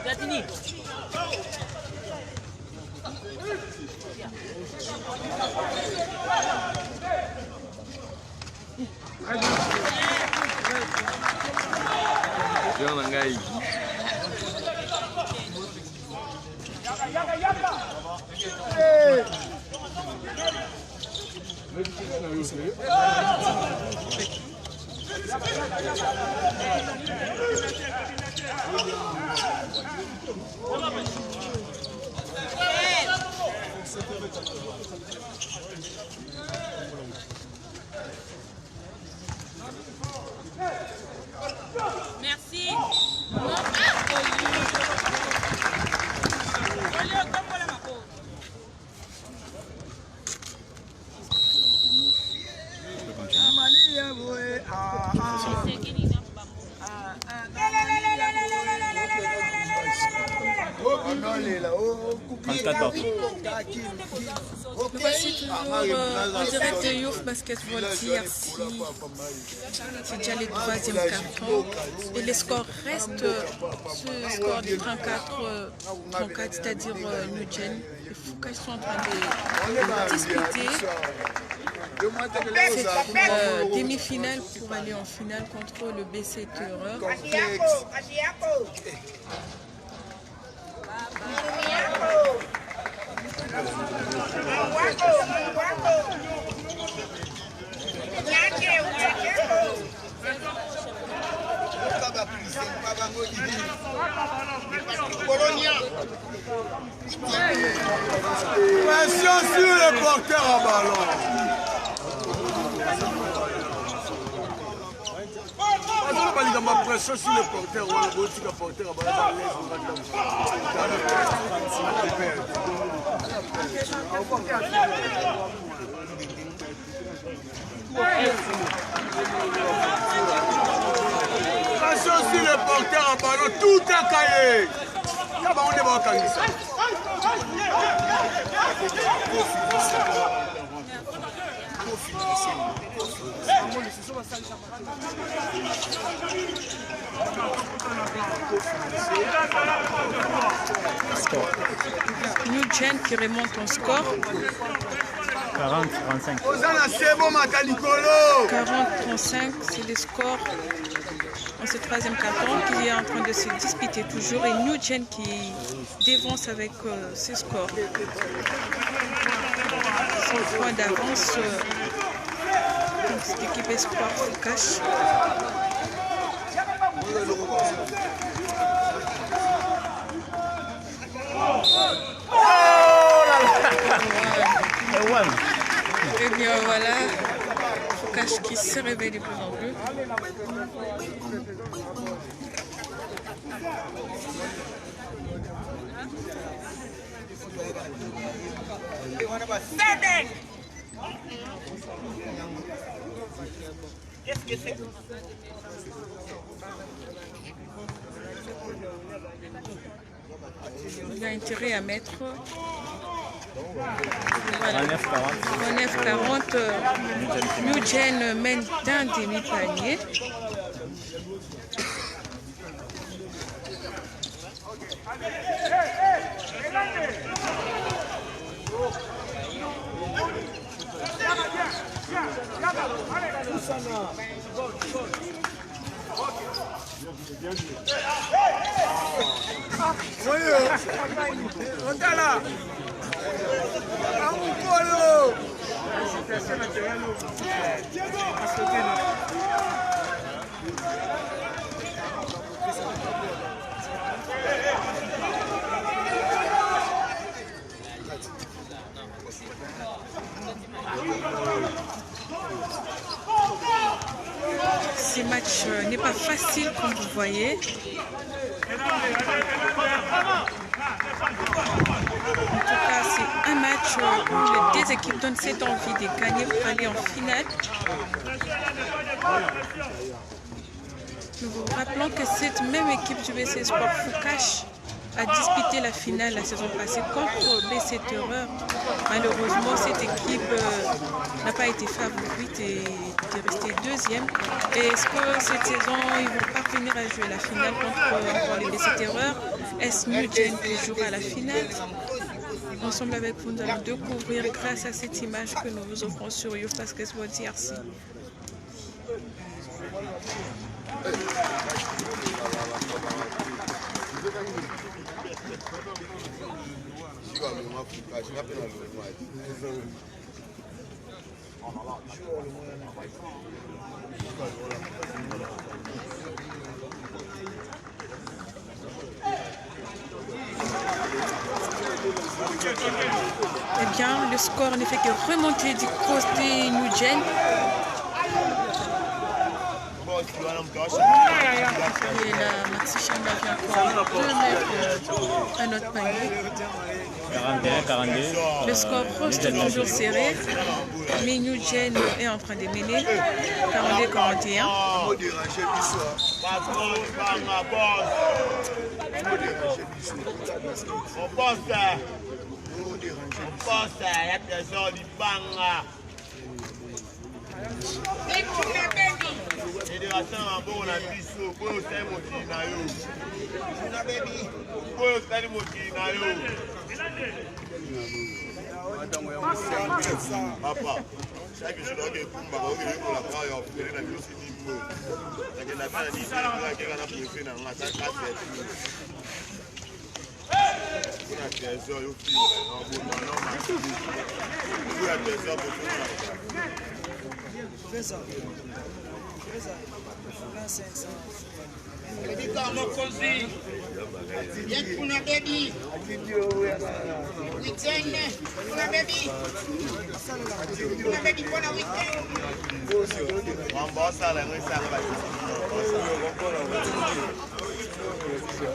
Platini. Jangan ngai. Merci. Nous voici toujours en direct de Youf Basketball TRC. C'est déjà le troisième carton. Et les scores restent ce score de 34, c'est-à-dire Nugent et Foucault sont en train de disputer cette demi-finale pour aller en finale contre le BC Terreur. Pression sur le porteur à ballon. Pression sur le porteur, on a beau dire porteur à ballon. Pression sur le porteur à ballon, tout est caillé. On est bon caillé. Nugent qui remonte en score. 40-35. 40-35, c'est le score en ce troisième carton qui est en train de se disputer toujours et Nugent qui dévance avec ses scores. 5 points d'avance pour cette équipe Espoir Foucache. Et bien voilà, Foucache qui se réveille de plus en plus. Il a intérêt à mettre. Voilà. 9-40. Nugent mène d'un demi-panier. Ce match n'est pas facile comme vous voyez. En tout cas, c'est un match où les deux équipes donnent cette envie de gagner pour aller en finale. Nous vous rappelons que cette même équipe du BC Sport Foucache a disputé la finale la saison passée contre BC Terreur. Malheureusement, cette équipe n'a pas été favorite et est restée deuxième. Et est-ce que cette saison, ils vont parvenir à jouer la finale contre les BC Terreur? Est-ce New Gen qui jouera la finale? Ensemble avec vous, nous allons découvrir grâce à cette image que nous vous offrons sur Youth Basketball TRC. Eh bien, le score ne fait que remonter du côté New Gen. Et là, Maxi Chamba vient encore de mettre un autre panier. 41-42. Le score reste toujours serré, mais New Gen est en train de mener. 42-41.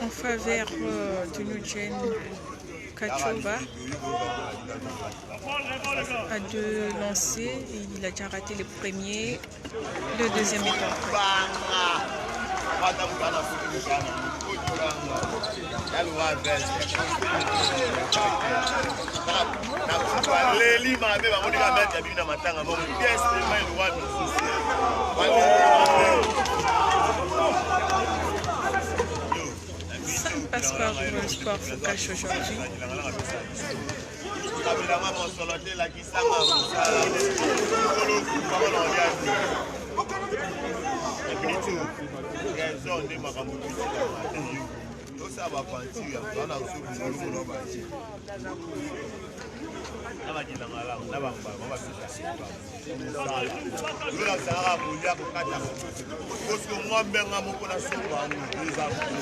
En faveur de New Gen, Kachova a deux lancers et il a déjà raté le premier, le deuxième est entré. Ça passe par le sport Foucache aujourd'hui.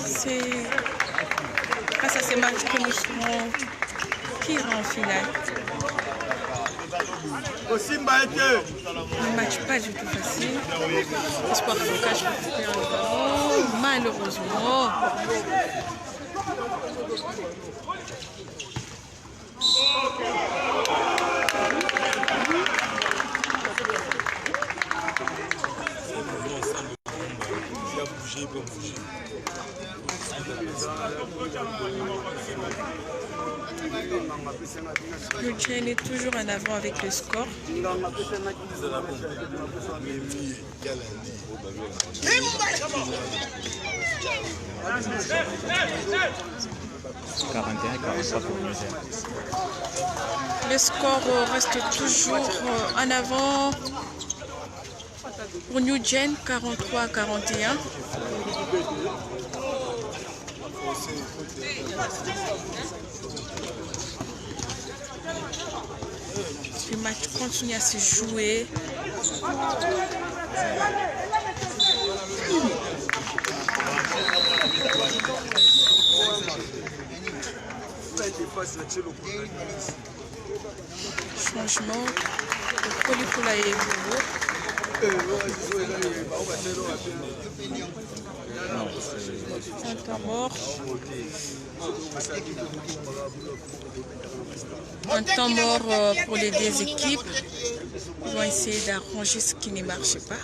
C'est grâce à ces matchs que nous serons pire en finale. Un match pas du tout facile. Espoir Foucache récupère le ballon. Malheureusement. Le Gen est toujours en avant avec le score. Le score reste toujours en avant pour New Gen, 43-41. Le match continue à se jouer. Changement. Le Kolikola est nouveau. Un temps mort. Un temps mort pour les deux équipes. Ils vont essayer d'arranger ce qui ne marche pas.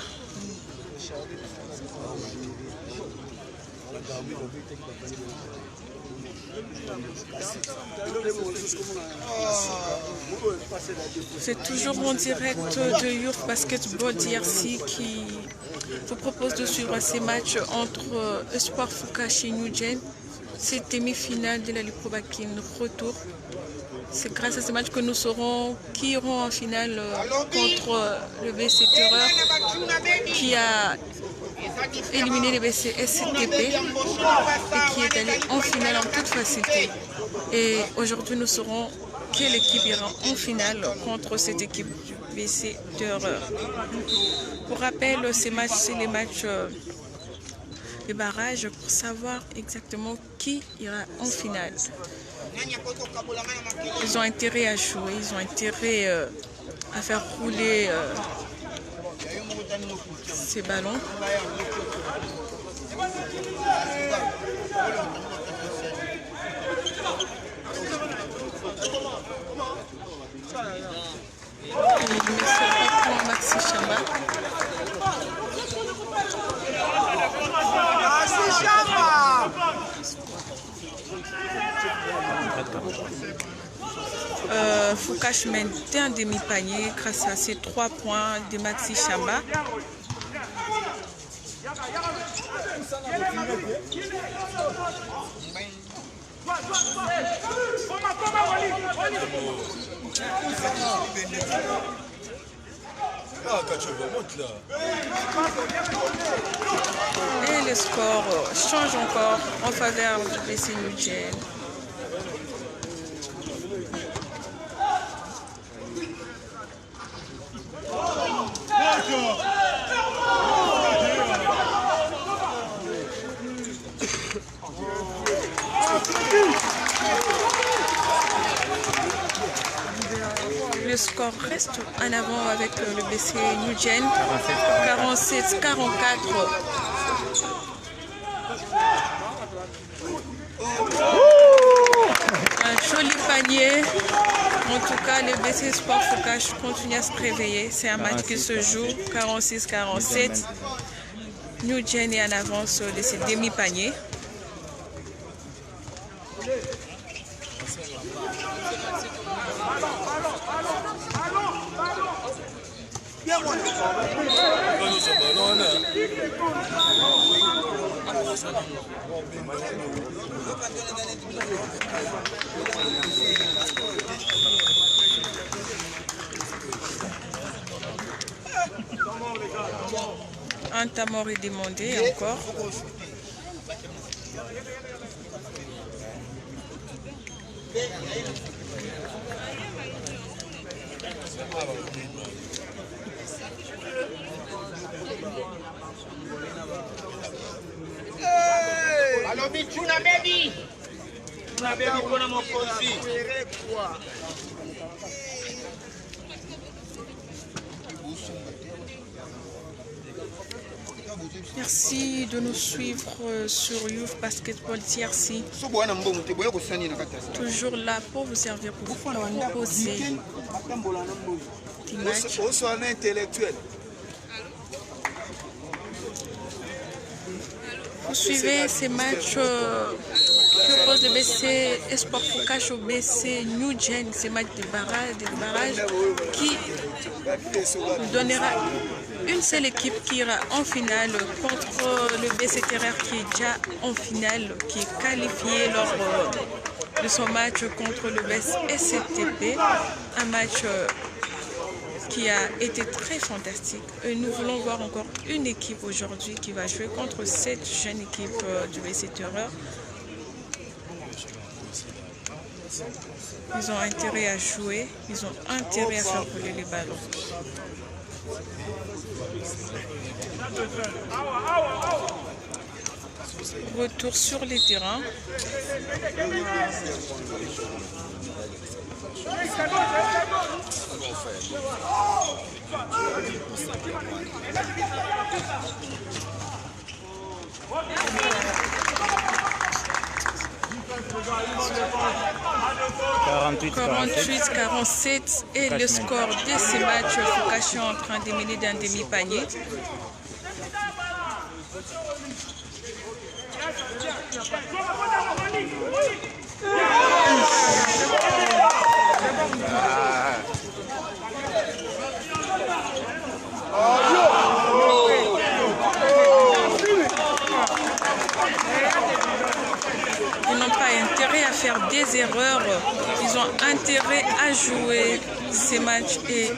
C'est toujours en direct de Youth Basketball DRC qui vous propose de suivre ces matchs entre Espoir Fukash et New Gen. C'est demi-finale de la Ligue Pro Bakin retour. C'est grâce à ces matchs que nous saurons qui iront en finale contre le BC Terreur qui a éliminé le BC SCTP et qui est allé en finale en toute facilité. Et aujourd'hui, nous saurons quelle équipe ira en finale contre cette équipe du BC Terreur. Pour rappel, ces matchs, c'est les matchs des barrages pour savoir exactement qui ira en finale. Ils ont intérêt à jouer, ils ont intérêt à faire rouler ces ballons. Il met ce pas pour Maxi Chamba. Fukash mène d'un demi-panier grâce à ses 3 points de Maxi Chamba. Et le score change encore en faveur du BC New Gen. Le score reste en avant avec le BC New Gen, 47-44. Un joli panier. En tout cas, le BC Sport Fukash continue à se réveiller. C'est un match qui se joue 46-47. New Gen est en avance de ses demi-paniers. Un tamor est demandé encore. Allo Michuna baby. Na baby kuna mokonzi. Merci de nous suivre sur Youth Basketball DRC. Toujours là pour vous servir, pour vous proposer des matchs. Vous suivez ces matchs que propose le BC Espoir Fukash au BC New Gen, ces matchs de barrage qui nous donnera une seule équipe qui ira en finale contre le BC Terreur qui est déjà en finale, qui est qualifié lors de son match contre le BC SCTP, un match qui a été très fantastique. Et nous voulons voir encore une équipe aujourd'hui qui va jouer contre cette jeune équipe du BC Terreur. Ils ont intérêt à jouer, ils ont intérêt à faire rouler les ballons. Retour sur les terrains. « 48-47 et le score de ces matchs, Fukash est en train de mener d'un demi-panier. des erreurs. Ils ont intérêt à jouer ces matchs et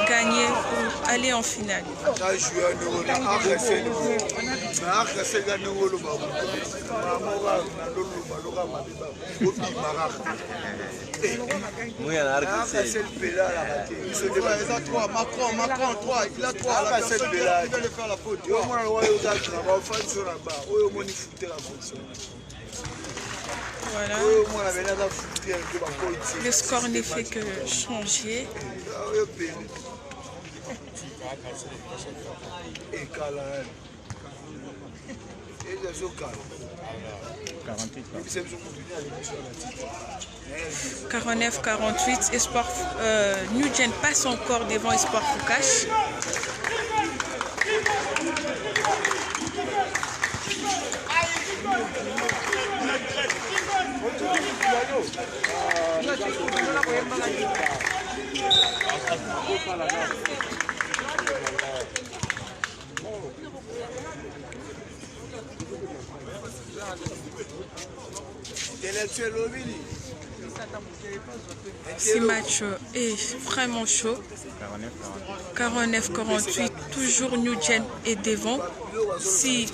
gagner pour aller en finale. Macron 3, il a 3, la personne qui doit lui faire la faute. Voilà. Le score ne fait que changer. « 49-48, Espoir New-Gen passe encore devant Espoir Foucache. Ce match est vraiment chaud. 49-48, toujours New-Gen est devant. Si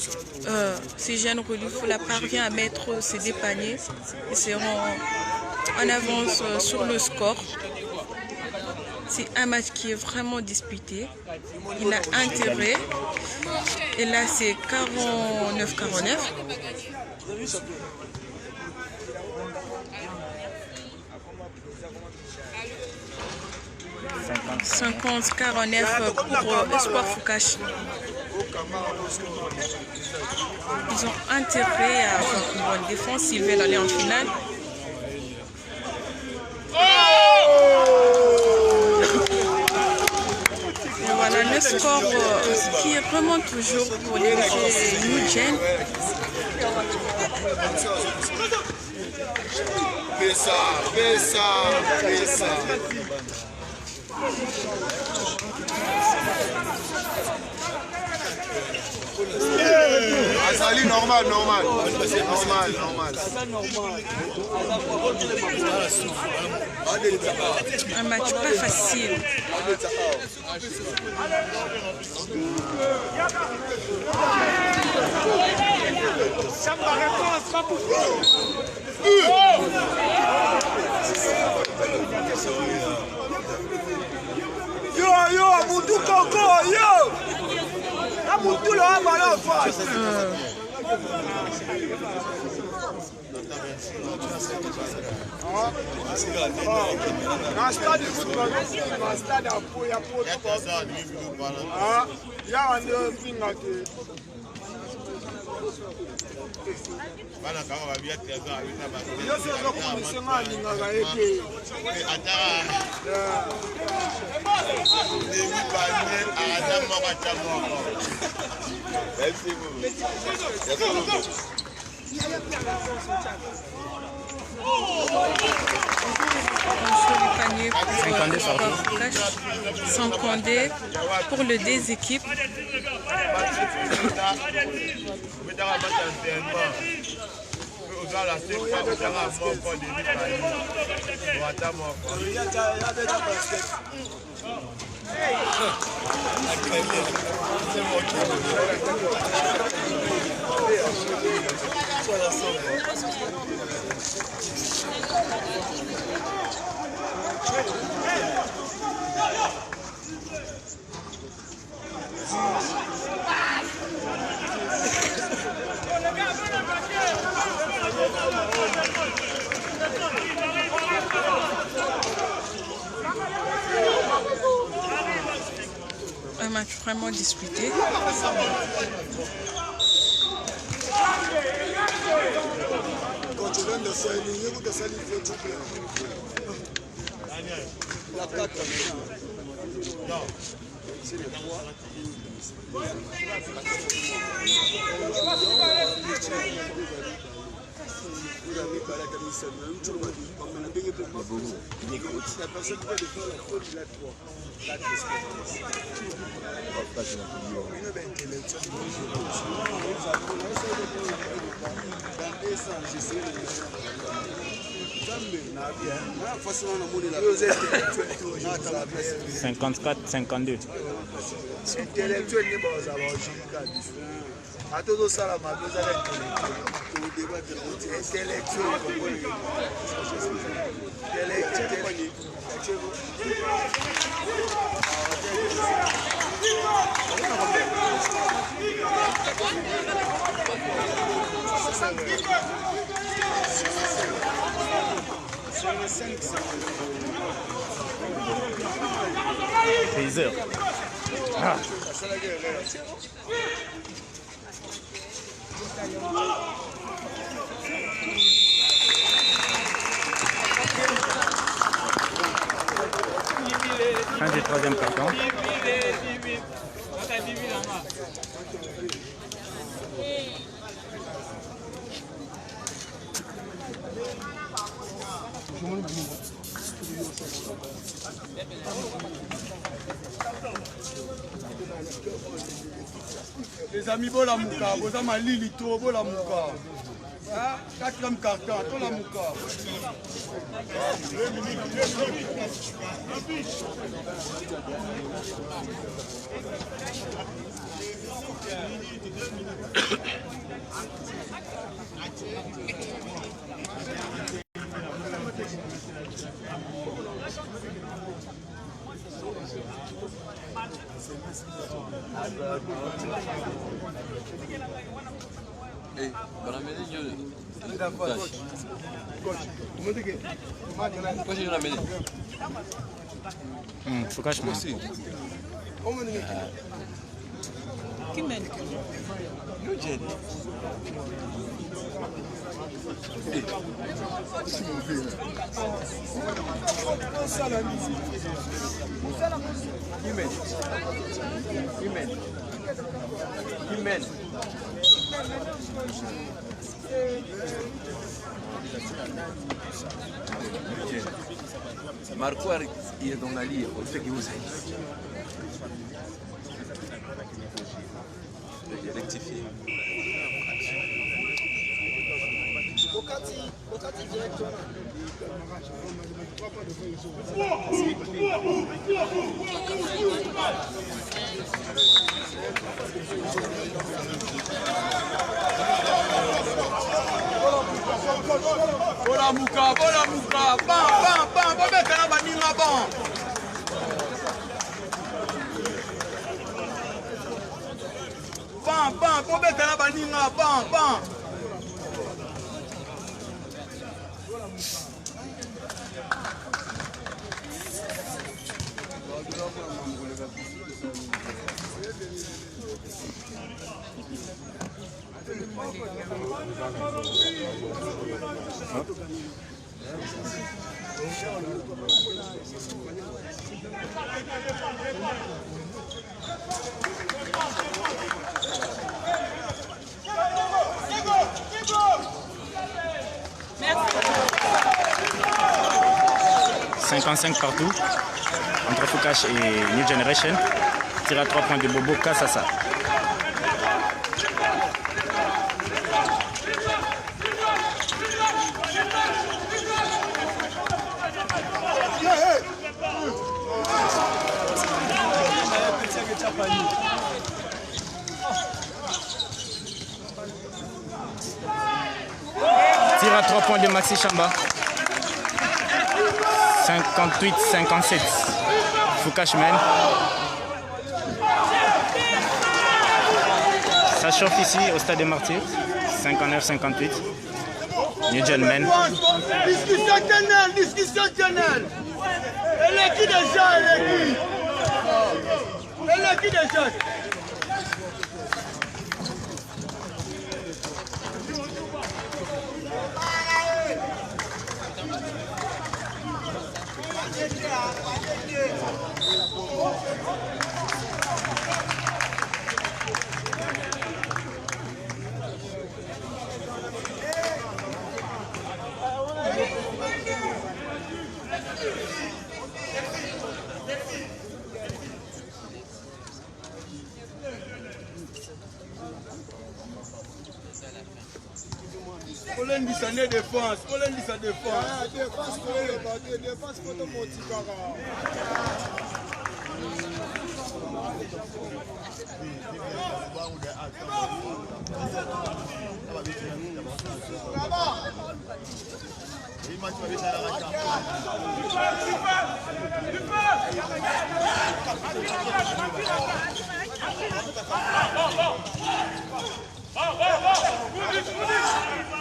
Jeanne Relifoula parvient à mettre ses deux paniers, ils seront en avance sur le score. C'est un match qui est vraiment disputé. Il a intérêt. Et là, c'est 49-49. 50-49 pour Espoir Foucache. Ils ont intérêt à avoir une bonne défense s'ils veulent aller en finale. Et voilà le score qui remonte toujours pour les New-Gen. Azali normal. Un match pas facile. Yo, Amudu Koko, yo! Amudu le ballon face. Na stade de football, na stade à Poya il y a un finger que bana kama babia tiaza abina ba yo se zo kumisema ninga yeke ata ne mi ba ne ada maka chamo merci Sans Condé pour le deux équipes. Un match vraiment disputé. 54-52. Intellectuel n'est pas ça va à tout ça la maison ça Payser. Ah. 1 du 3e carton. Les amis, bon la mouka, vous avez ma lili, bon la mouka. 4e carton, tout la mouka. Hey, para mí yo. Coach yo na mene. Faut cacher moi. Qui mène? Yo jen. Marco il est dans la ligne, on fait qu'il vous aille. Rectifier. Bola mouka, bam, bon mec, là, baninga, bon. Bon mec, là, baninga, bon. Merci. 55 partout entre Foucache et New Generation. Tire à 3 points de Bobo Kassassa. Tire à 3 points de Maxi Chamba. 58-57. Foucache mène. Ça chauffe ici au stade des Martyrs. 59-58. New Gen mène. Discussion channel. Elle est qui déjà, Elle est qui déjà? bolendisa ne défense, bolendisa défense. Défense koyeba, défense koto motikaka.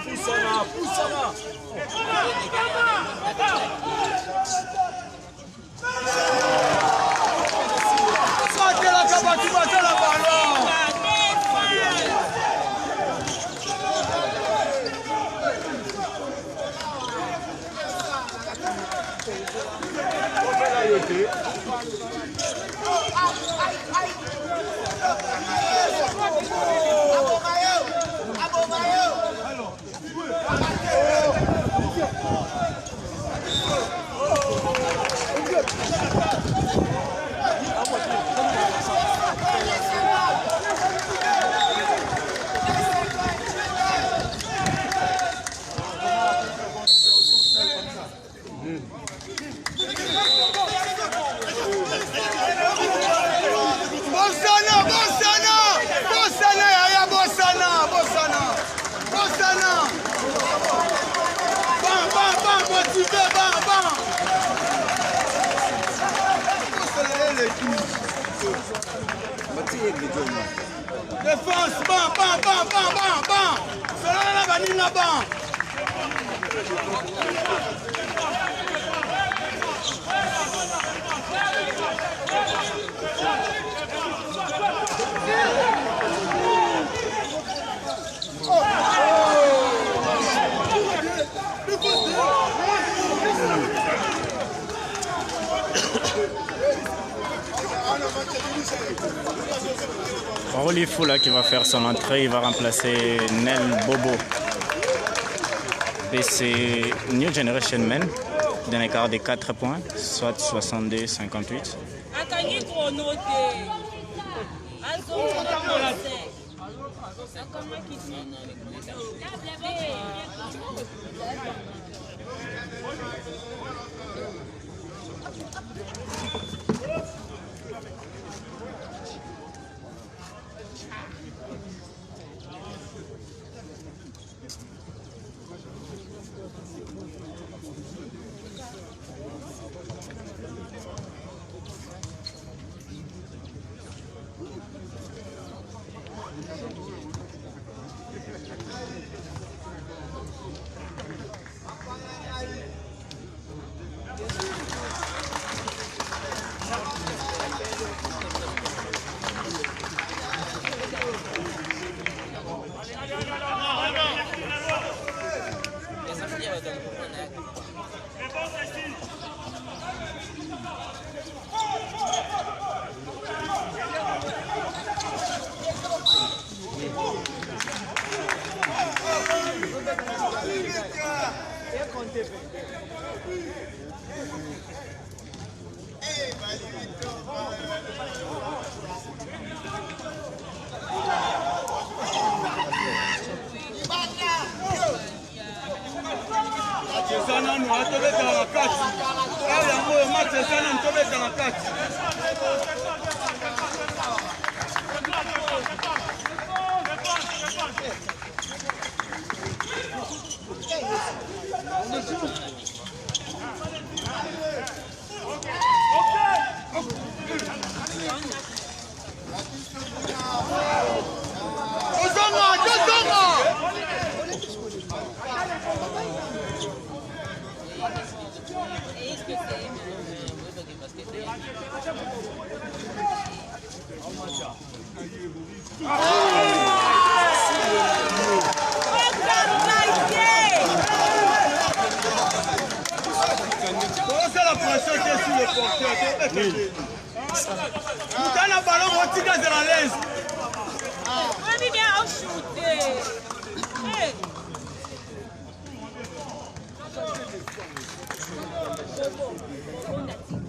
Poussana, poussana. Satelaka batu batala ballon. Défense, bam, bam, bam, bam, bam, bam. Cela là, vanilla, bam. Rolly Foula qui va faire son entrée, il va remplacer Nel Bobo. Et c'est New Generation Men d'un écart de 4 points, soit 62-58.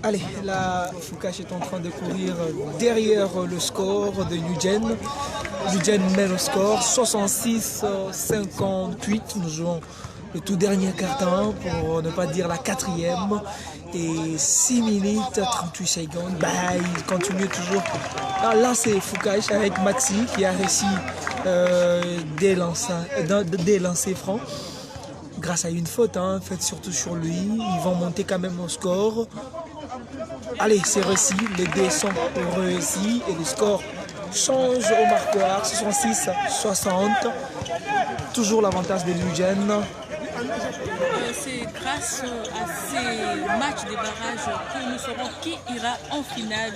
Allez, là, Foucache est en train de courir derrière le score de New Gen. Nugent mène au score 66-58. Nous jouons le tout dernier quart-temps, pour ne pas dire la quatrième. Et 6 minutes 38 secondes. Bah, il continue toujours. Là c'est Foucache avec Maxi qui a réussi des lancers francs. Grâce à une faute, faite surtout sur lui. Ils vont monter quand même au score. Allez, c'est réussi. Les dés sont réussis. Et le score change au marqueur. 66-60. Toujours l'avantage de Nugent. C'est grâce à ces matchs de barrage que nous saurons qui ira en finale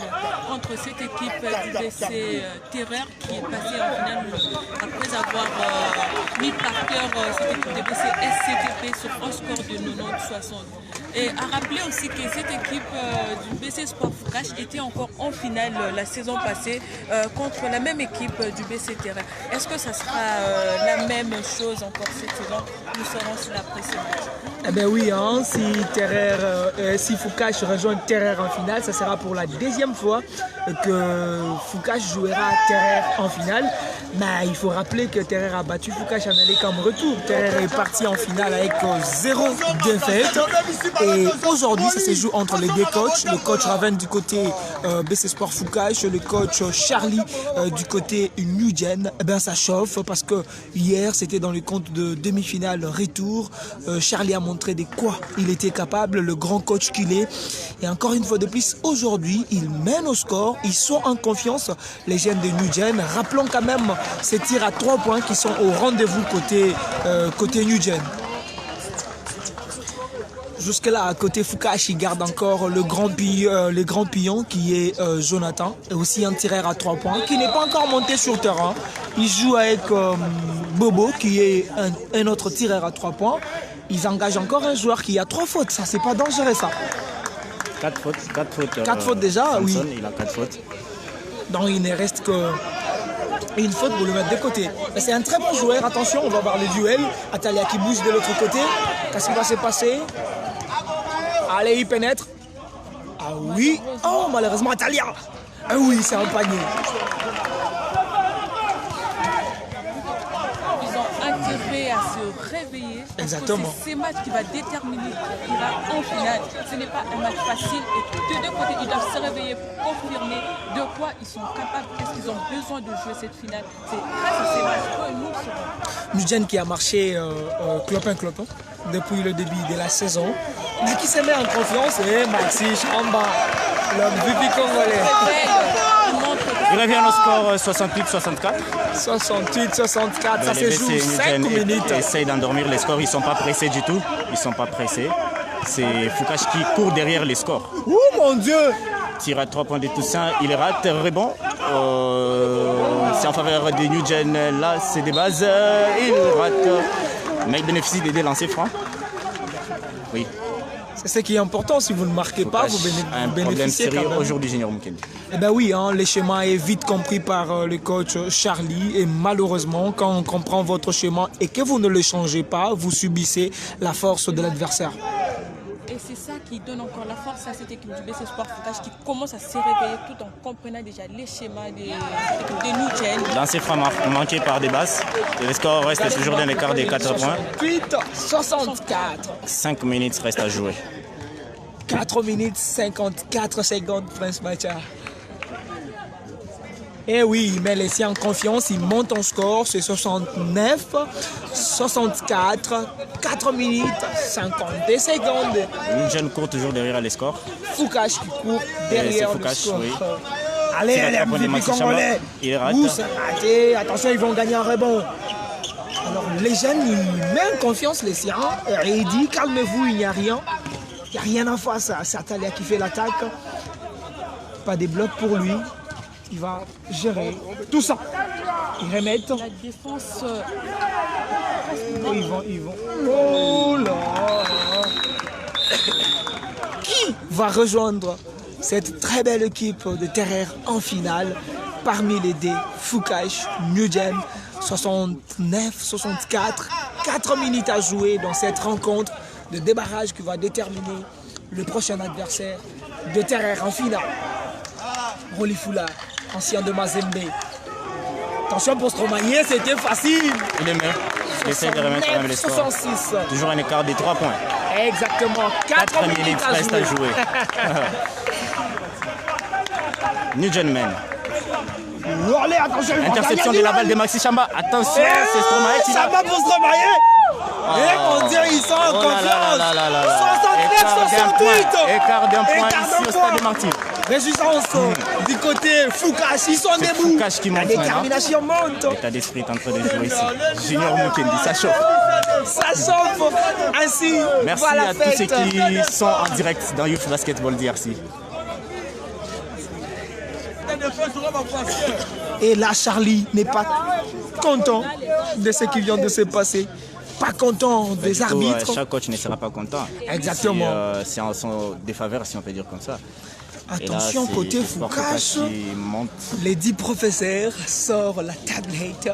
contre cette équipe du BC Terreur qui est passée en finale après avoir mis par cœur cette équipe de BC SCTP sur un score de 90-60. Et à rappeler aussi que cette équipe du BC Sport Foucache était encore en finale la saison passée contre la même équipe du BC Terreur. Est-ce que ça sera la même chose encore cette saison? Nous saurons sur la précédente. Eh bien oui, si Foucache rejoint Terreur en finale, ça sera pour la deuxième fois que Foucache jouera Terreur en finale. Mais il faut rappeler que Terreur a battu Foucache en aller comme retour. Terreur est parti en finale avec 0 défaite. Et aujourd'hui, ça se joue entre les deux coachs. Le coach Raven du côté BC Sport Foucache, le coach Charlie du côté Nugent. Eh bien ça chauffe parce que hier, c'était dans le compte de demi-finale retour. Charlie a montré de quoi il était capable, le grand coach qu'il est. Et encore une fois de plus, aujourd'hui, ils mènent au score. Ils sont en confiance, les jeunes de Nugent. Rappelons quand même ces tirs à 3 points qui sont au rendez-vous côté Nugent. Jusque-là, à côté Foucache, il garde encore le grand pillon qui est Jonathan. Et aussi un tireur à 3 points qui n'est pas encore monté sur le terrain. Il joue avec Bobo qui est un autre tireur à 3 points. Ils engagent encore un joueur qui a 3 fautes. Ça, c'est pas dangereux ça. 4 fautes. 4 fautes déjà, Samson, oui. Il a 4 fautes. Donc il ne reste qu'une faute pour le mettre de côté. Mais c'est un très bon joueur. Attention, on va voir le duel. Atalia qui bouge de l'autre côté. Qu'est-ce qui va se passer? Allez, il pénètre. Ah oui. Oh, malheureusement, Atalia. Ah oui, c'est un panier. Ils ont intérêt à se réveiller. Exactement. C'est ce match qui va déterminer qui ira en finale. Ce n'est pas un match facile. Et de deux côtés, ils doivent se réveiller pour confirmer de quoi ils sont capables. Est-ce qu'ils ont besoin de jouer cette finale? C'est grâce à ces matchs que nous serons. Nugent qui a marché clopin depuis le début de la saison. Mais qui se met en confiance et Maxi Chamba, l'homme du congolais. Il revient au score 68-64. 68-64, ça se joue 5 minutes. Essaye d'endormir les scores, ils ne sont pas pressés du tout. Ils ne sont pas pressés. C'est Foucache qui court derrière les scores. Oh mon Dieu! Tire à 3 points de Toussaint, il rate, rebond. C'est en faveur de Nugent, là c'est des bases. Il rate, mais il bénéficie des dés lancés francs. Oui. C'est ce qui est important, si vous ne marquez pas, vous bénéficiez quand même. Aujourd'hui, Junior Mukendi. Eh bien oui, le schéma est vite compris par le coach Charlie. Et malheureusement, quand on comprend votre schéma et que vous ne le changez pas, vous subissez la force de l'adversaire. Et c'est ça qui donne encore la force à cette équipe du BC Sport Foucache qui commence à se réveiller tout en comprenant déjà les schémas des Nugent. Lancé franc manqué par des basses. Et le score reste toujours dans l'écart des 4 points. 8-64. 5 minutes restent à jouer. 4 minutes 54 secondes, Prince Macha. Et oui, il met les siens en confiance, il monte en score, c'est 69-64, 4 minutes 50 secondes. Nugent court toujours derrière les scores. Foucache qui court derrière le score. Oui. Allez, MVP congolais. Il rate. C'est raté. Attention, ils vont gagner un rebond. Alors, les jeunes, ils mettent en confiance les siens. Et il dit, calmez-vous, il n'y a rien. Il n'y a rien en face. C'est Atalia qui fait l'attaque. Pas des blocs pour lui. Il va gérer tout ça. Ils remettent. La défense. Ils vont. Oh là. Qui va rejoindre cette très belle équipe de Terreur en finale? Parmi les dés, Foucache, Nugent, 69-64. 4 minutes à jouer dans cette rencontre de débarrage qui va déterminer le prochain adversaire de Terreur en finale. Roli Foula, ancien de Mazembe. Attention pour Stromae, c'était facile. Il est meilleur. Il essaie de remettre quand même les scores. 66. Toujours un écart des 3 points. Exactement. 4 minutes restent à jouer. Nugent Men. Allez, attention. Interception de la balle de Maxi Chamba. Attention, c'est Stromae qui l'a. Chamba pour Stromae. Eh mon Dieu, ils sont en confiance. 69-68. Écart d'un point ici au stade de Martyrs. Réjouissance du côté Foucache, ils sont debout. Foucache qui monte. La détermination monte. L'état d'esprit est en train de jouer ici. Junior Mukendi, ça chauffe. Ça chauffe. Ainsi, merci voilà à tous ceux qui sont en direct dans Youth Basketball DRC. Et là, Charlie n'est pas content de ce qui vient de se passer. Pas content des arbitres. Chaque coach ne sera pas content. Exactement. C'est en son défaveur, si on peut dire comme ça. Attention, là, côté Foucache, les 10 professeurs sortent la tablette.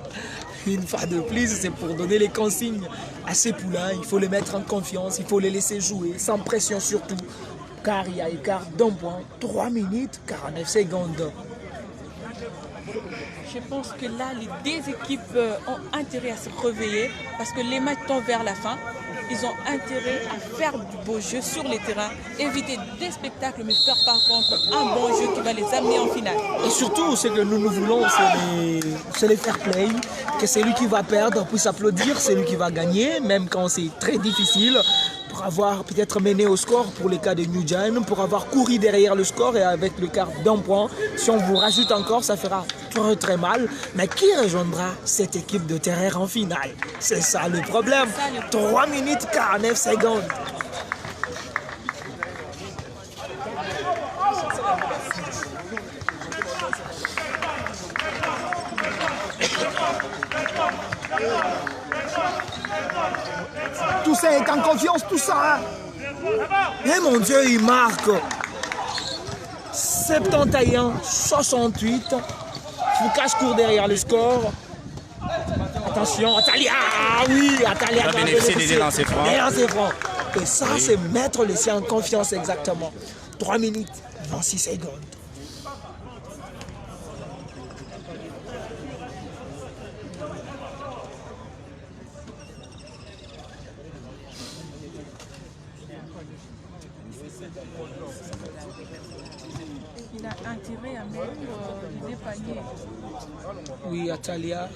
Une fois de plus, c'est pour donner les consignes à ces poulains. Il faut les mettre en confiance, il faut les laisser jouer, sans pression surtout. Car il y a écart d'un point, 3 minutes, 49 secondes. Je pense que là, les deux équipes ont intérêt à se réveiller parce que les matchs tombent vers la fin. Ils ont intérêt à faire du beau jeu sur les terrains, éviter des spectacles, mais faire par contre un bon jeu qui va les amener en finale. Et surtout, ce que nous voulons, c'est les fair play, que celui qui va perdre puisse applaudir, celui qui va gagner, même quand c'est très difficile, pour avoir peut-être mené au score pour les cas de New Gen, pour avoir couru derrière le score et avec le quart d'un point. Si on vous rajoute encore, ça fera très très mal. Mais qui rejoindra cette équipe de Terrer en finale? C'est ça le problème. 3 minutes 49 secondes. Tout ça est en confiance, tout ça. Eh mon Dieu, il marque. 71-68. Foucache court derrière le score. Attention, Atalia. Ah oui, Atalia va bénéficier des lancers francs. Et ça, oui, c'est mettre le sien en confiance exactement. 3 minutes, 26 secondes. Il a intérêt à mettre les paniers. Oui, Atalia.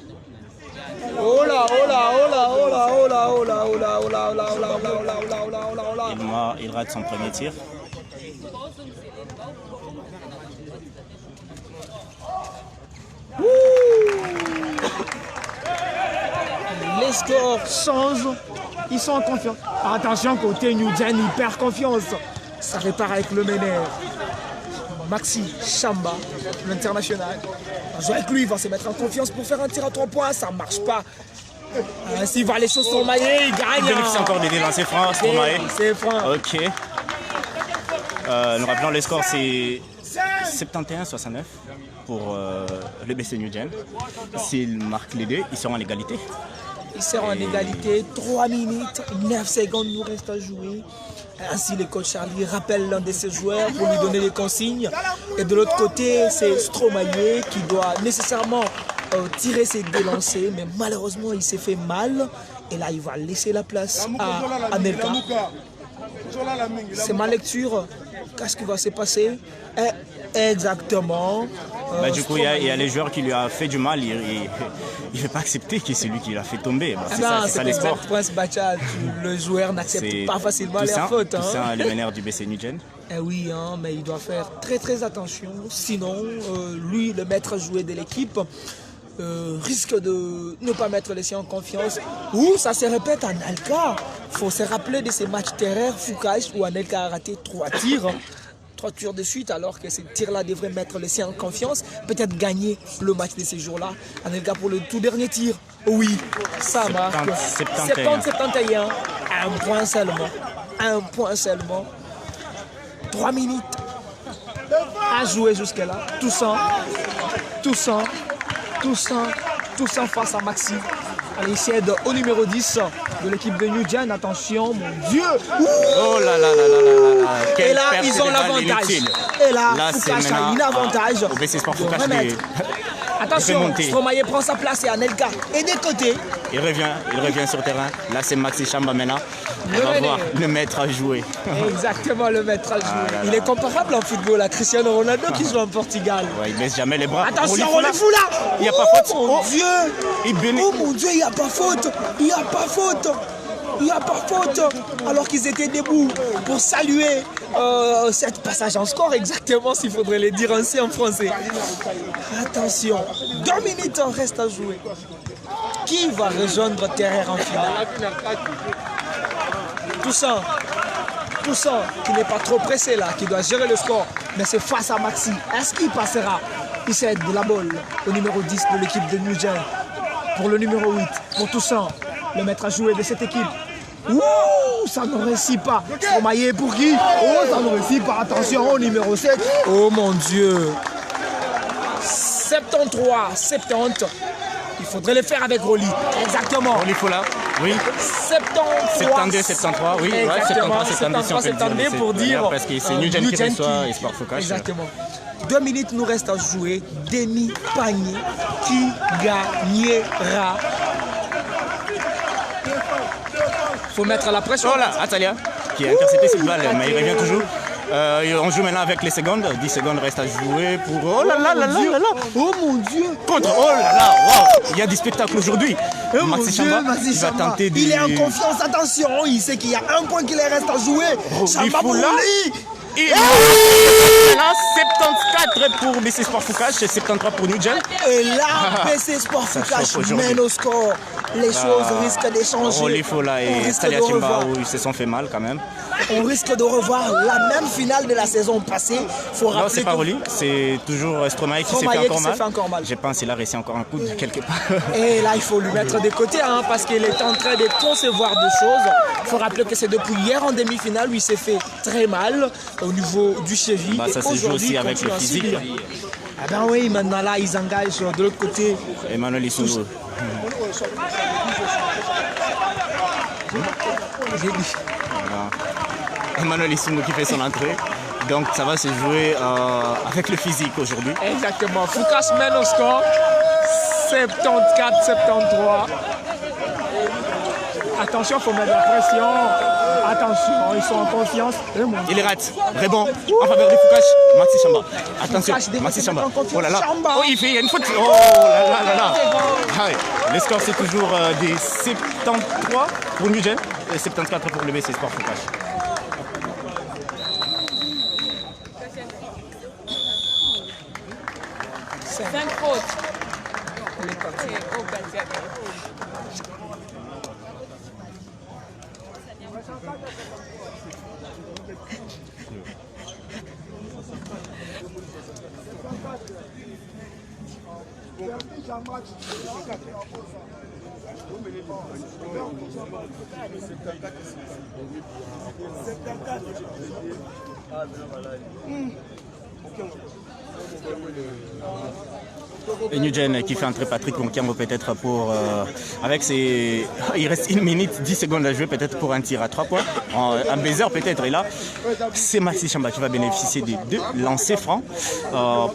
Oh là, oh là, oh là, oh là, oh là, oh là, oh là, oh là, oh là, oh là, oh là, oh là, oh là, oh là, oh là. Il rate son premier tir. Les scores changent. Ils sont en confiance. Attention, côté New Gen, il perd confiance. Ça répare avec le meneur. Maxi Chamba, l'international. Avec lui, il va se mettre en confiance pour faire un tir à 3 points. Ça ne marche pas. S'il va les choses Stromae, il gagne. Il bénéficie encore des lancers francs, Stromae. C'est franc. Ok. Nous rappelons les scores, c'est 71-69 pour le BC New Gen. S'ils marquent les deux, ils seront en égalité. Ils seront en égalité. 3 minutes, 9 secondes nous restent à jouer. Ainsi, le coach Charlie rappelle l'un de ses joueurs pour lui donner les consignes. Et de l'autre côté, c'est Stromae qui doit nécessairement tirer ses deux lancers. Mais malheureusement, il s'est fait mal. Et là, il va laisser la place à Anelka. C'est ma lecture. Qu'est-ce qui va se passer? Exactement. Du coup, il y a les joueurs qui lui ont fait du mal. Il ne veut pas accepter que c'est lui qui l'a fait tomber. C'est ça les sports. Prince Bacha, le joueur n'accepte pas facilement les fautes. Tout ça, le meneur du BC New Gen. Oui, mais il doit faire très très attention. Sinon, lui, le maître joueur de l'équipe, risque de ne pas mettre les siens en confiance. Ou ça se répète en Anelka. Il faut se rappeler de ces matchs terraires Foucache où Anelka a raté 3 tirs. 3 tirs de suite, alors que ces tirs-là devraient mettre les siens en confiance. Peut-être gagner le match de ces jours-là. Anelka pour le tout dernier tir. Oui, ça marque. 70-71. Un point seulement. Un point seulement. 3 minutes à jouer jusque-là. Toussaint face à Maxi. Allez, c'est au numéro 10 de l'équipe de New Gen. Attention, mon Dieu. Oh là là là là là. Et là, ils ont l'avantage. Et là, Foucache a un avantage. Au BC Sport Foucache Attention, Stromae prend sa place et Anelka est des côtés. Il revient sur le terrain. Là, c'est Maxi Chamba maintenant. On va voir le maître à jouer. Exactement, le maître à jouer. Il est comparable en football à Cristiano Ronaldo qui joue en Portugal. Ouais, il baisse jamais les bras. Attention, on les fout là. Il n'y a pas faute. Oh mon Dieu. Oh mon Dieu, il n'y a pas faute. Il n'y a pas faute. Il n'y a pas faute, alors qu'ils étaient debout pour saluer cette passage en score, exactement s'il faudrait le dire ainsi en français. Attention, 2 minutes en reste à jouer. Qui va rejoindre Terrer en finale? Toussaint, qui n'est pas trop pressé là, qui doit gérer le score, mais c'est face à Maxi. Est-ce qu'il passera? Il cède la balle au numéro 10 de l'équipe de New Gen. Pour le numéro 8, pour Toussaint, le maître à jouer de cette équipe. Ouh, ça ne réussit pas. Stromae pour qui? Oh, ça ne réussit pas. Attention au numéro 7. Oh mon Dieu. 73-70. Il faudrait le faire avec Rolly. Exactement. Rolly Fola, oui. 72-73, oui. Exactement. 73-72 pour dire. Parce que c'est New Gen qui reçoit et Sport Focus. Exactement. 2 minutes nous restent à jouer. Demi-panier qui gagnera. Faut mettre la pression. Oh là, Atalia qui a intercepté cette balle, mais il revient toujours. On joue maintenant avec les secondes. 10 secondes restent à jouer pour. Oh là là là là là là. Oh mon Dieu. Contre. Oh là là. Wow. Il y a du spectacle aujourd'hui. Oh Maxi Chamba il va tenter de. Il est en confiance. Attention, il sait qu'il y a un point qui lui reste à jouer. Chamba pour lui. Et là, 74 pour BC Sport Focus, 73 pour New Gen. Et là, BC Sport Focus mène au score. Les choses risquent de changer. Rolly Fola et Stalia Chimba, ils se sont fait mal quand même. On risque de revoir la même finale de la saison passée. Non, c'est pas Rolly, c'est toujours Stromae qui s'est fait encore mal. Je pense qu'il a réussi encore un coup de quelque part. Et là, il faut lui mettre de côté parce qu'il est en train de concevoir des choses. Il faut rappeler que c'est depuis hier en demi-finale où il s'est fait très mal au niveau du cheville. Ça se joue aussi avec le physique. Ah ben oui, maintenant là, ils engagent de l'autre côté. Emmanuel Issoungo. Emmanuel Issoungo qui fait son entrée. Donc ça va se jouer avec le physique aujourd'hui. Exactement. Foucasse mène au score. 74-73. Attention, il faut mettre la pression. Attention, ils sont en confiance. Il est rate. Rebond en faveur de Foucache. Maxi Chamba. Attention, Maxi Chamba. Oh là là. Oh, il y a une faute. Oh là là là là. Le score, c'est toujours des 73 pour New Gen et 74 pour le BC Sport Foucache. Et New Gen qui fait entrer Patrick Lonkiambo peut-être pour avec ses. Il reste 1 minute 10 secondes à jouer peut-être pour un tir à 3 points. Un baiser peut-être. Et là, c'est Maxi Chamba qui va bénéficier des 2 lancers francs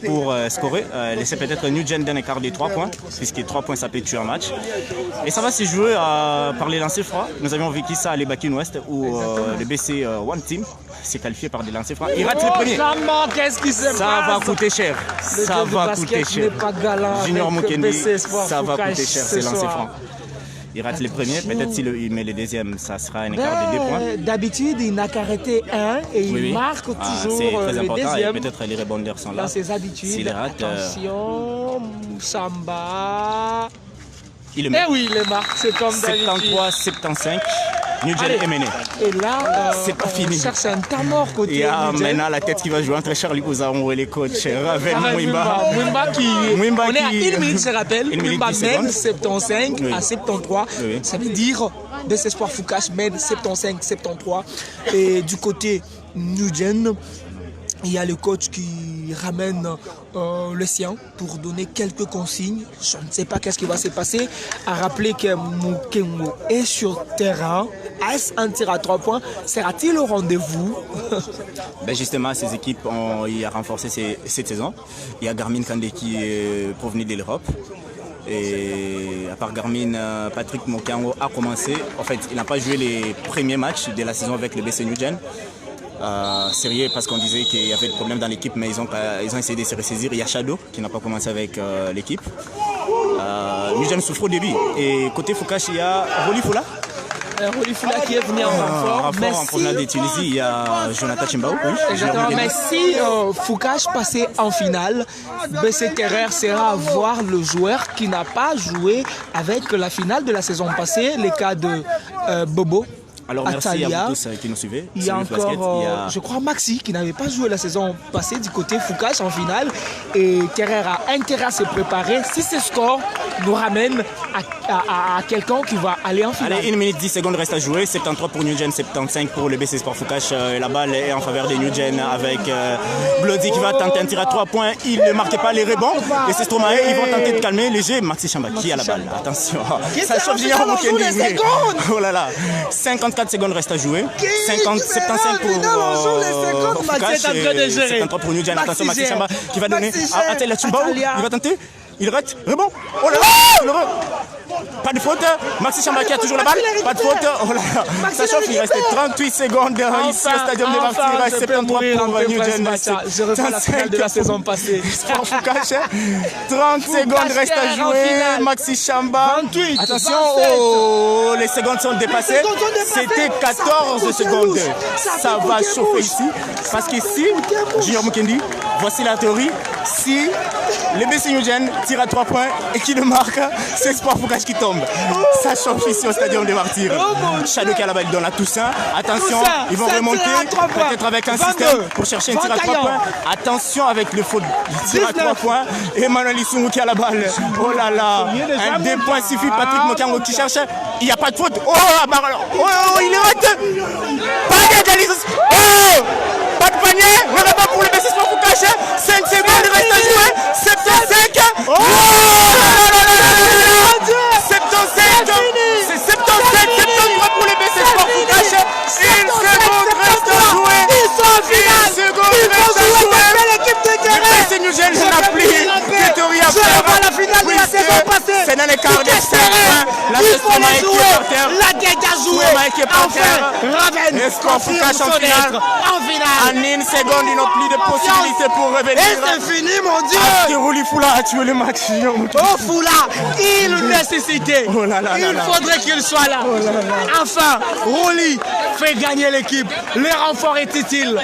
pour scorer. Laisser peut-être New Gen d'un écart des 3 points, puisque 3 points ça peut tuer un match. Et ça va se jouer par les lancers francs. Nous avions vécu ça à l'Ebakin West où le BC One Team s'est qualifié par des lancers francs. Il rate les premiers. Qu'est-ce qui se passe? Ça va coûter cher. Ça va coûter cher. Junior Mukendi, ça va coûter cher, c'est lancers francs. Il rate les premiers, peut-être s'il met les deuxièmes, ça sera un écart de 2 points. D'habitude, il n'a qu'arrêté un et il marque toujours c'est très le important deuxième. Et peut-être les rebondeurs sont là. Dans ses habitudes, s'il rate, attention, Chamba. Il le met. Eh oui, il le marque, c'est comme d'habitude. 73-75. New Gen est mené. Et là, c'est pas fini. On cherche un tamor côté. Il y a maintenant la tête qui va jouer entre Charlie Ouzaon et les coachs. Raven Mwimba. Mwimba qui. On est à 1 minute, je rappelle. Mwimba mène 75 à 73. Oui. Ça veut dire BC Sport Foucache mène 75-73. Et du côté New Gen, Il y a le coach qui ramène le sien pour donner quelques consignes. Je ne sais pas qu'est-ce qui va se passer. À rappeler que Mukengo est sur terrain. Est-ce un tir à 3 points? Sera-t-il au rendez-vous? Ben justement, ces équipes ont renforcé cette saison. Il y a Garmin Kandé qui est provenu de l'Europe. Et à part Garmin, Patrick Mokango a commencé. En fait, il n'a pas joué les premiers matchs de la saison avec le BC New Gen. Sérieux parce qu'on disait qu'il y avait des problèmes dans l'équipe, mais ils ont essayé de se ressaisir. Il y a Shadow qui n'a pas commencé avec l'équipe. New Gen souffre au début. Et côté Foucache, il y a Roli Foula. Roli Foula qui est venu en renfort. En provenance de Tunisie, il y a Jonathan Chimbao. Oui, exactement. Mais si Foucache passait en finale, BC Terrer sera à voir le joueur qui n'a pas joué avec la finale de la saison passée, les cas de Bobo. Alors merci à vous tous qui nous suivez. Il y a encore, je crois, Maxi qui n'avait pas joué la saison passée du côté Foucache en finale. Et Terrer a intérêt à se préparer. Si ce score nous ramène à quelqu'un qui va aller en finale. Allez, 1 minute 10 secondes reste à jouer. 73 pour New Gen, 75 pour le BC Sport Foucache. La balle est en faveur des New Gen avec Glody qui va tenter un tir à 3 points. Il ne marque pas les rebonds. Et c'est Stromae. Ils vont tenter de calmer léger. Maxi Chamba qui a la balle. Attention. Ça chauffe Junior Mukendi. Oh là là. 54 secondes restent à jouer. 75 pour Foucache. 73 pour New Gen. Attention, Maxi Chamba qui va donner à Atelier Chimbao. Il va tenter. Il rate. Rebond. Oh là là. Pas de faute. Maxi Chamba qui a toujours la balle. Pas de faute. Oh là là. Ça chauffe. Il reste 38 secondes ici au Stadium des Martyrs. 73 pour New Gen. Je reprends la finale de la saison passée. Foucache. 30 secondes restent à jouer. Maxi Chamba. Attention. Oh, les secondes sont dépassées. C'était 14 secondes. Ça va chauffer ici. Parce qu'ici, Junior Mukendi, voici la théorie. Si le BC New Gen tire à 3 points et qu'il le marque, c'est Espoir Foucache qui tombe. Ça chauffe ici au Stadium des Martyrs. Shadow qui a la balle dans la Toussaint. Attention, ils vont remonter peut-être avec un système pour chercher un tir à 3 points. Attention avec le faux tir à 3 points. Emmanuel Issoungou qui a la balle. Oh là là, un 2 points suffit. Patrick Mokango qui cherche. Il n'y a pas de faute. Oh, il est rate. Pas d'égalisation. Oh, pas de panier. Le rebond pour le BC Sport Foucache. 5 secondes, il reste à jouer. 75. Oh, 77. C'est 77. 73 pour le BC Sport Foucache. 1 seconde reste à jouer. Ils sont en finale. 1 seconde reste à jouer. L'équipe de Terrer. Le BC New Gen n'a plus de théorie à faire. La finale de la saison passée. C'est dans les quarts de finale. La Stromae qui est par terre. La Guette a joué. Stromae qui est par terre. Raven. Espoir Foucache en finale. En finale. En 1 seconde, ils n'ont plus de possibilités pour revenir. Et c'est fini, mon Dieu. Roli Foula a tué le match. Oh, Foula, il nécessitait. Oh là là là il faudrait qu'il soit là. Enfin, Roli fait gagner l'équipe. Le renfort est utile.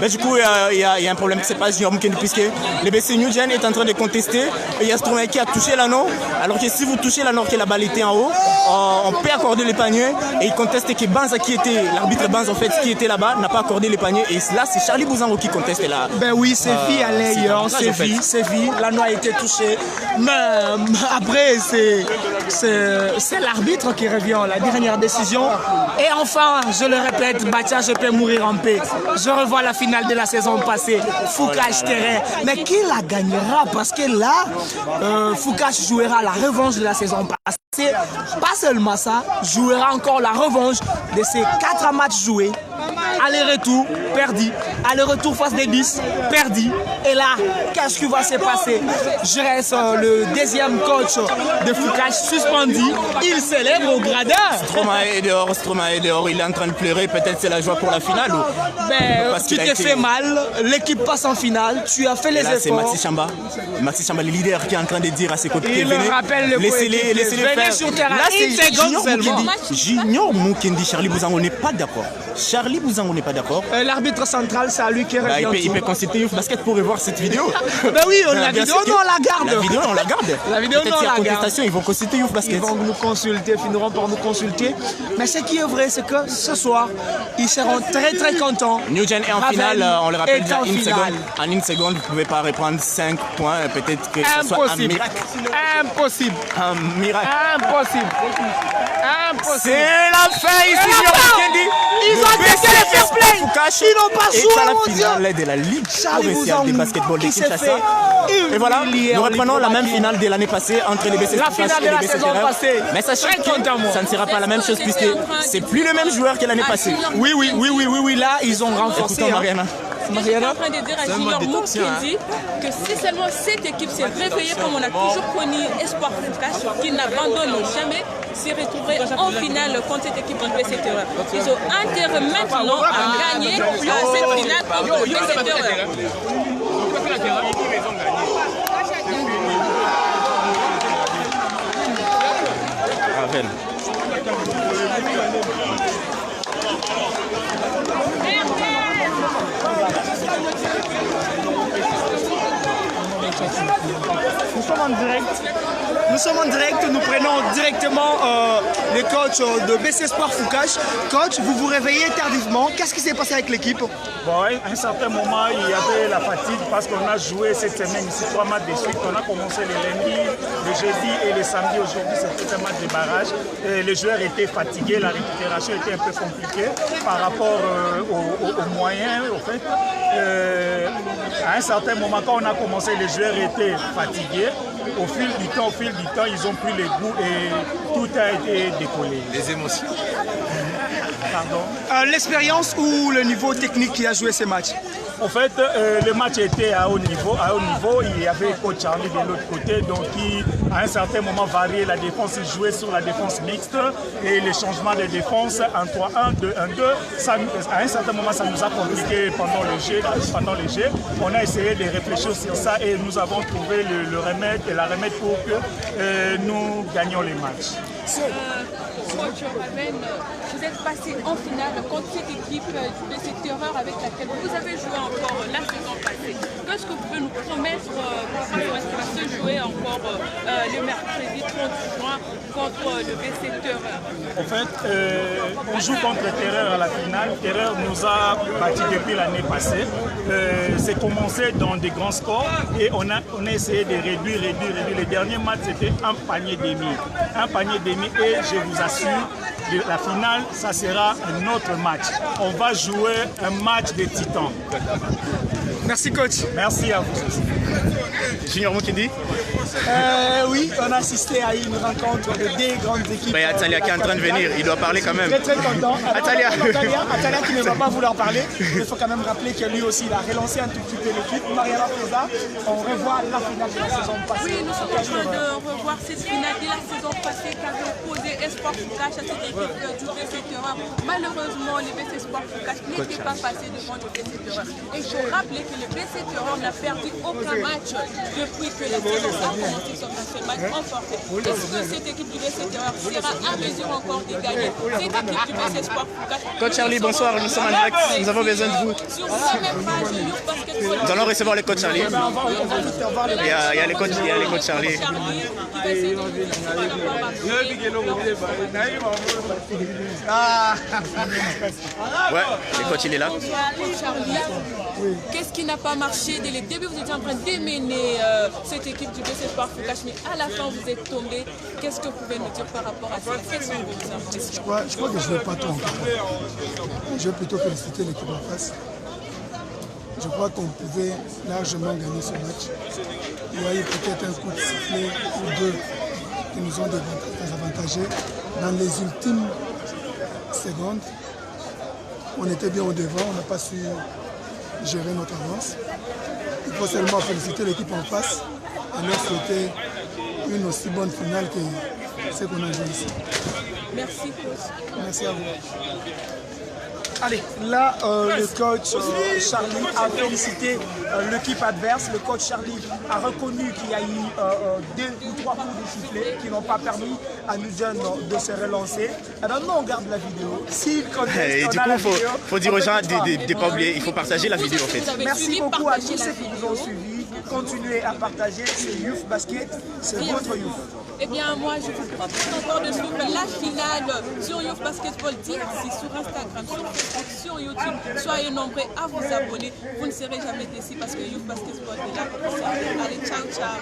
Mais du coup, il y a un problème qui se passe, Junior Mukendi, puisque le BC New Gen est en train de contester. Et il y a Stromae qui a touché l'anneau. Alors que si vous touchez l'anneau, que la balle était en haut, on peut accorder les paniers. Et il conteste que Banza, qui était l'arbitre Banza, en fait, qui était là-bas, n'a pas accordé les paniers. Et là, c'est Charlie Bouzango qui conteste là. Ben oui, Sévi allait hier, Sévi, l'anneau a été touché. Mais après, c'est l'arbitre qui revient, la dernière décision. Et enfin, je le répète, Batia, je peux mourir en paix. Je revois la finale de la saison passée, Foucache Terrer. Mais qui la gagnera? Parce que là, Foucache jouera la revanche de la saison passée. Pas seulement ça, jouera encore la revanche de ces 4 matchs joués. Aller-retour, perdu. Aller-retour face des 10, perdu. Et là, qu'est-ce qui va se passer? Je reste le deuxième coach de Foucache suspendu. Il célèbre au gradin. Stromae est dehors, il est en train de pleurer. Peut-être c'est la joie pour la finale. Ben, tu t'es fait mal, l'équipe passe en finale, tu as fait les efforts. C'est Maxi Chamba. Maxi Chamba, le leader, qui est en train de dire à ses côtés. Il me rappelle le laissez-les faire. Sur terrain. Là, c'est Junior Mukendi. Charlie Bouzango n'est pas d'accord. Charlie Bouzango n'est pas d'accord. L'arbitre central, c'est à lui qui revient. Il peut consulter Youth Basket pour revoir cette vidéo. Ben oui, la vidéo, on la garde. La vidéo, on la garde. La vidéo, on la garde. Ils vont consulter Youth Basket. Ils vont nous consulter, finiront par nous consulter. Mais ce qui est vrai, c'est que ce soir, ils seront très très contents. New Gen est en finale, on le rappelle, en 1 seconde. En 1 seconde, vous ne pouvez pas reprendre 5 points. Peut-être que ce soit un miracle. Impossible. Un miracle. Impossible. C'est la fin ici, Ils ont décidé le fair play. Ils n'ont pas joué, et la mon Dieu. finale de la Ligue provinciale de basketball de Kinshasa. Et voilà, nous reprenons la même finale de l'année passée entre les BC La Fukash finale et de les la BC saison Terreur. passée. Mais sachez que ça ne sera pas la même chose puisque c'est plus le même joueur que l'année passée. Oui, là, ils ont renforcé. Écoutons Mariana. Je suis en train de dire à Junior Mukendi que si seulement cette équipe s'est réveillée comme on a toujours connu Espoir Fukash, qui n'abandonne jamais, s'est retrouvée en finale contre cette équipe de BC Terreur. Ils ont intérêt maintenant à gagner cette finale contre BC Terreur. Ravel. Nous sommes en direct, nous prenons directement les coachs de BC Espoir Fukash. Coach, vous vous réveillez tardivement. Qu'est-ce qui s'est passé avec l'équipe? Bon, à un certain moment, il y avait la fatigue parce qu'on a joué cette semaine ici 3 matchs de suite. On a commencé le lundi, le jeudi et le samedi. Aujourd'hui, c'était un match de barrage. Et les joueurs étaient fatigués, la récupération était un peu compliquée par rapport aux moyens. En fait. À un certain moment, quand on a commencé, les joueurs étaient fatigués. Au fil du temps, ils ont pris le goût et tout a été décollé. Les émotions. Pardon. L'expérience ou le niveau technique qui a joué ces matchs? En fait, le match était à haut niveau. Il y avait coach Charlie de l'autre côté, donc qui, à un certain moment, variait la défense. Il jouait sur la défense mixte et les changements de défense en 3-1, 2-1-2. À un certain moment, ça nous a compliqué pendant le jeu. On a essayé de réfléchir sur ça et nous avons trouvé le remède et la remède pour que nous gagnions les matchs. Coach Raven, vous êtes passé en finale contre cette équipe de cette Terreur avec laquelle vous avez joué encore la saison passée. Qu'est-ce que vous pouvez nous promettre pour ce qui va se jouer encore le mercredi 30 juin contre le BC Terreur? En fait, on joue contre Terreur à la finale. Terreur nous a battu depuis l'année passée. C'est commencé dans des grands scores et on a essayé de réduire. Le dernier match, c'était un panier demi. Et je vous assure, la finale, ça sera un autre match. On va jouer un match de titans. Merci coach. Merci à vous. Junior Mukendi. Oui, on a assisté à une rencontre de deux grandes équipes. Il y a Atalia qui est en train de venir, il doit parler quand même. Très content. Atalia. Atalia qui ne va pas vouloir parler. Il faut quand même rappeler que lui aussi, il a relancé un tout petit peu l'équipe. Mariana Preza, on revoit la finale de la saison passée. Oui, nous sommes en train de revoir cette finale de la saison passée qui avait opposé Espoir Fukash à cette équipe du BC Terreur. Malheureusement, le BC Espoir Fukash n'était pas passé devant le BC Terreur. Et il faut rappeler que le BC Terreur n'a perdu aucun match depuis que la saison a commencé sur un seul match remporté. Est-ce que cette équipe du BC Terreur sera à mesure encore de gagner cette équipe du BC Espoir Fukash? Coach Charlie, bonsoir, nous sommes en direct, nous avons besoin de vous. Sur la même page, Youth Basketball. Nous allons recevoir les coachs Charlie. Il y a les coachs Charlie. Qui va essayer de nous dire ce qu'on va Ouais, les coachs, il est là. Charlie, qu'est-ce qui n'a pas marché dès le début? Vous étiez en train de démener cette équipe du BC Espoir Fukash, mais à la fin vous êtes tombé. Qu'est-ce que vous pouvez nous dire par rapport à ça? Quelles sont vos impressions? Je crois que je ne vais pas trop en parler. Je vais plutôt féliciter l'équipe en face. Je crois qu'on pouvait largement gagner ce match. Il y a eu peut-être un coup de sifflet ou deux qui nous ont désavantagés. Dans les ultimes secondes, on était bien au devant, on n'a pas su gérer notre avance. Il faut seulement féliciter l'équipe en face et leur souhaiter une aussi bonne finale que ce qu'on a joué ici. Merci, coach. Merci à vous. Allez, là, le coach Charlie a félicité l'équipe adverse. Le coach Charlie a reconnu qu'il y a eu 2 ou 3 coups de sifflet qui n'ont pas permis à New Gen de se relancer. Alors, nous, on regarde la vidéo. S'il conteste, du coup, il faut dire aux gens de ne pas oublier, il faut partager la vidéo en fait. Merci beaucoup à tous ceux qui nous ont suivis. Continuez à partager, c'est Youth Basket, c'est votre Youth. Eh bien, moi, je vous propose encore de suivre la finale sur Youth Basketball DRC, sur Instagram, sur Facebook, sur YouTube. Soyez nombreux à vous abonner. Vous ne serez jamais déçus parce que Youth Basketball est là pour ça. Allez, ciao, ciao.